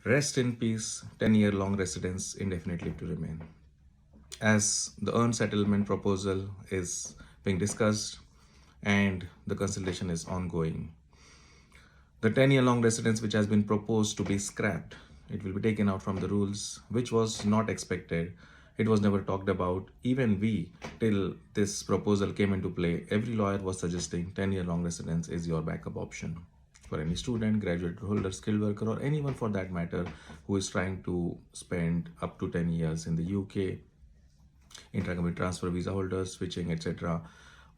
Rest in peace, 10-year long residence, indefinite leave to remain. As the earned settlement proposal is being discussed and the consultation is ongoing, the 10-year long residence which has been proposed to be scrapped, it will be taken out from the rules, which was not expected. It was never talked about. Even we, till this proposal came into play, every lawyer was suggesting 10-year long residence is your backup option for any student, graduate holder, skilled worker, or anyone for that matter who is trying to spend up to 10 years in the UK, intra-company transfer visa holders, switching, etc.,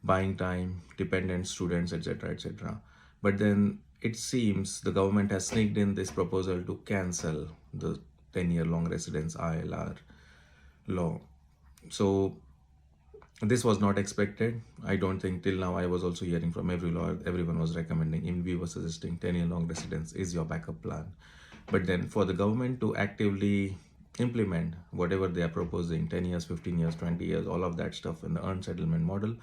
buying time, dependent students, etc., etc. But then it seems the government has sneaked in this proposal to cancel the 10-year long residence ILR law. So this was not expected. I don't think till now. I was also hearing from every lawyer, everyone was recommending, even we were suggesting 10-year long residence is your backup plan. But then for the government to actively implement whatever they are proposing, 10 years, 15 years, 20 years, all of that stuff in the earned settlement model,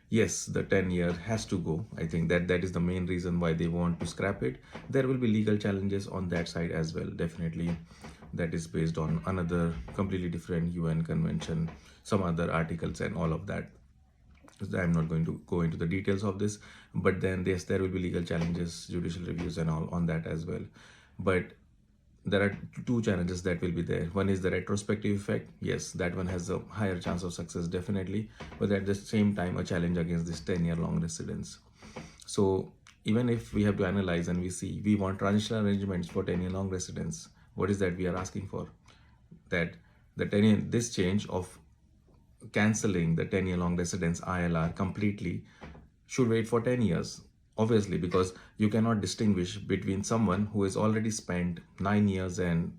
yes, the 10-year has to go. I think that is the main reason why they want to scrap it. There will be legal challenges on that side as well, definitely. That is based on another completely different UN convention, some other articles and all of that. I'm not going to go into the details of this, but then yes, there will be legal challenges, judicial reviews and all on that as well. But there are two challenges that will be there. One is the retrospective effect. Yes, that one has a higher chance of success, definitely. But at the same time, a challenge against this 10-year long residence. So even if we have to analyze and we see, we want transitional arrangements for 10-year long residence. What is that we are asking for? That the 10-year, this change of cancelling the 10-year long residence ILR completely should wait for 10 years. Obviously, because you cannot distinguish between someone who has already spent 9 years and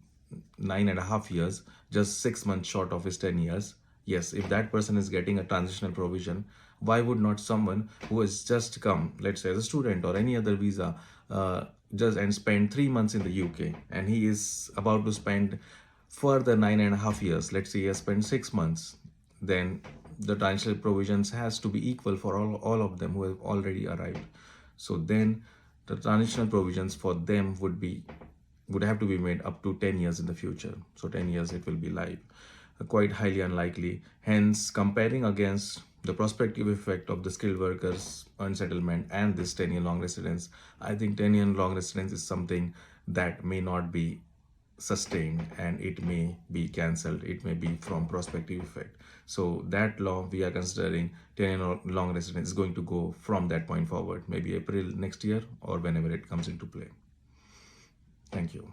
9.5 years, just 6 months short of his 10 years. Yes, if that person is getting a transitional provision, why would not someone who has just come, let's say as a student or any other visa, just and spend 3 months in the UK, and he is about to spend further 9.5 years, let's say he has spent 6 months, then the transitional provisions has to be equal for all of them who have already arrived. So then the transitional provisions for them would have to be made up to 10 years in the future. So 10 years it will be live. Quite highly unlikely. Hence, comparing against the prospective effect of the skilled workers unsettlement and this 10-year long residence, I think 10-year long residence is something that may not be sustained and it may be cancelled. It may be from prospective effect. So that law we are considering 10-year long residence is going to go from that point forward, maybe April next year or whenever it comes into play. Thank you.